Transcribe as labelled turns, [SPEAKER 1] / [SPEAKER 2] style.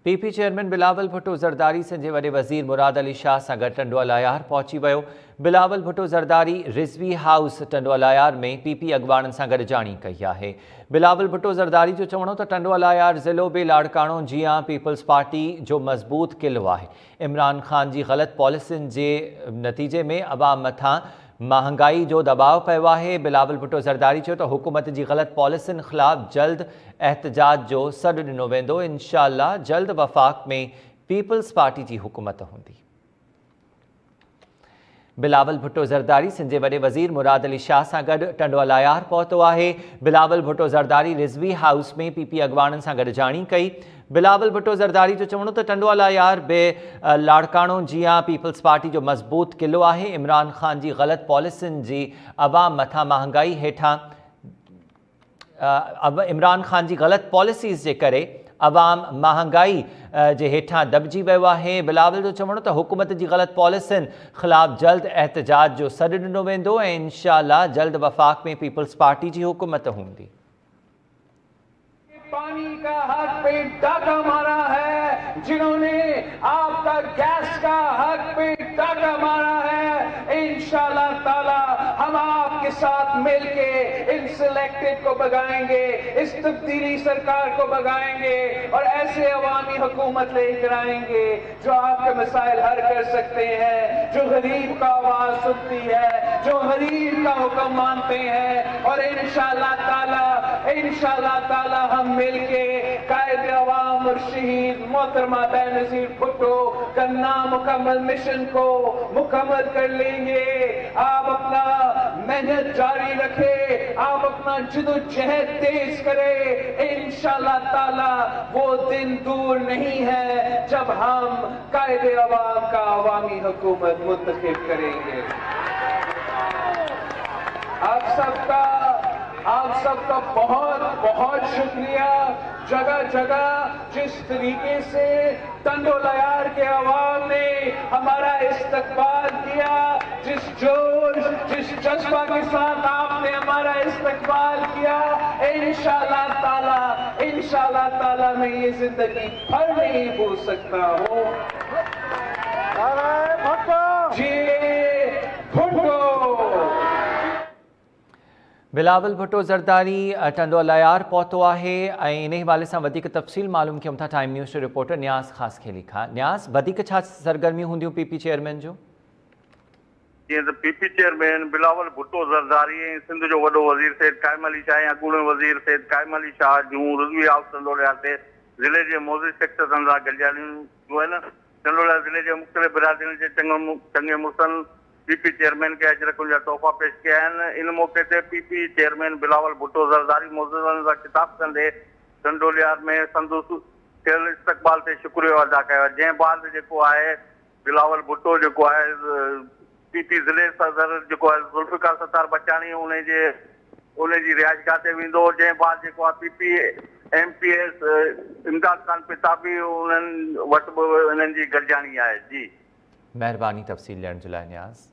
[SPEAKER 1] PP chairman Bilawal Bhutto Zardari Sindh जे वॾे वज़ीर मुराद अली शाह सां गॾु टंडोअल आयार पहुची वियो। बिलावल भुट्टो ज़रदारी रिज़वी हाउस टंडोअल आयार में पीपी अॻवाननि सां गॾु जाणी कई आहे। बिलावल भुट्टो ज़रदारी जो चवणो त टंडोअल आयार ज़िलो बि लाड़काणो जियां पीपल्स पार्टी जो मज़बूत क़िलो आहे। इमरान ख़ान जी ग़लति पॉलिसियुनि जे नतीजे में अवाम मथां महंगाई जो दबाव पियो आहे। बिलावल भुट्टो ज़रदारी चयो त हुकूमत जी ग़लति पॉलिसियुनि ख़िलाफ़ जल्द एहतजाज जो सॾु ॾिनो वेंदो। इंशाअल्लाह जल्द वफ़ाक़ में पीपल्स पार्टी जी हुकूमत हूंदी। बिलावल भुट्टो ज़रदारी सिंध जे वॾे वज़ीर मुराद अली शाह सां गॾु टंडोअल आयार पहुतो आहे। बिलावल भुट्टो ज़रदारी रिज़वी हाउस में पीपी अॻवाननि सां गॾु जाणी कई। बिलावल भुट्टो ज़रदारी जो चवणो त टंडोअल आयार बि लाड़काणो जियां पीपल्स पार्टी जो मज़बूत क़िलो आहे। इमरान ख़ान जी ग़लति पॉलिसियुनि जी अवाम मथां महंगाई हेठां इमरान ख़ान जी ग़लति पॉलिसीज़ जे करे अवाम महंगाई जे हेठां दॿिजी वियो आहे। बिलावल जो चवणो त हुकूमत जी ग़लति पॉलिसियुनि ख़िलाफ़ जल्द एहतजाज जो सॾु ॾिनो वेंदो ऐं इंशाअल्लाह जल्द वफ़ाक़ में पीपल्स पार्टी जी हुकूमत हूंदी।
[SPEAKER 2] पानी का हक पे डाका मारा है, जिन्होंने आपका गैस का हक पे डाका मारा है, इंशाअल्लाह ताला हम आपके साथ मिलके इन सिलेक्टेड को भगाएंगे, इस तब्दीली सरकार को भगाएंगे और ऐसे अवामी हुकूमत लेकर आएंगे जो आपके मसाइल हल कर सकते हैं, जो गरीब का आवाज सुनती है, जो गरीब का हुक्म मानते हैं। और इंशाअल्लाह ताला हम मिलके कायदे अवाम और शहीद मोहतरमा बेनज़ीर भुट्टो का नामुकम्मल मिशन को मुकम्मल कर लेंगे। आप अपना मेहनत जारी रखें, आप अपना जिदोजहद तेज करें। इंशाअल्लाह ताला वो दिन दूर नहीं है जब हम कायदे अवाम का अवामी हुकूमत मुंतखब करेंगे। आप सबका बहुत बहुत शुक्रिया। जगह जगह जिस तरीके से टंडोअल आयार के अवाम ने हमारा इस्तकबाल किया, जिस जोश जिस जज्बा के साथ आपने हमारा इस्तकबाल किया, इंशाअल्लाह ताला मैं ये जिंदगी भर नहीं भूल सकता हूँ।
[SPEAKER 1] बिलावल भुट्टो ज़रदारी टंडोअल आयार पहुतो आहे ऐं इन हवाले सां वधीक तफ़सील मालूम कयूं था टाइम न्यूज़ जो रिपोर्टर न्याज़ ख़ासि खेली खां। न्याज़, वधीक छा सरगर्मियूं हूंदियूं पीपी चेयरमैन जो?
[SPEAKER 3] जीअं त पीपी चेयरमैन बिलावल भुट्टो ज़रदारी ऐं सिंध जो वॾो वज़ीर सैयद क़ाइम अली शाह ऐं अॻूणे वज़ीर सैयद क़ाइम अली शाह जूं रिज़वी हाउस टंडोअल आयार ते ज़िले जे मोज़िज़ सेक्टरनि सां गॾिजाणियूं जो आहिनि। टंडोअल आयार ज़िले जे मुख़्तलिफ़ बिरादरियुनि जे चङे मुड़िसनि पीपी चेयरमैन खे अजरकुनि जा तोहफ़ा पेश कया आहिनि। इन मौक़े ते पीपी चेयरमैन बिलावल भुट्टो ज़रदारी मौजूदनि सां ख़िताब कंदे टंडोअल आयार में संदसि थियल इस्तक़बाल ते शुक्रियो अदा कयो। जंहिं बाद जेको आहे बिलावल भुट्टो जेको आहे पीपी ज़िले सदर जेको आहे ज़ुल्फ़िकार सत्तार बचाणी उनजी रिहाइशगाह ते वेंदो। जंहिं बाद जेको आहे पीपी MPS इमदाद ख़ान पिताबी उन्हनि वटि बि इन्हनि जी गॾिजाणी आहे। जी,
[SPEAKER 1] महिरबानी तफ़सील ॾियण जे लाइ न्याज़।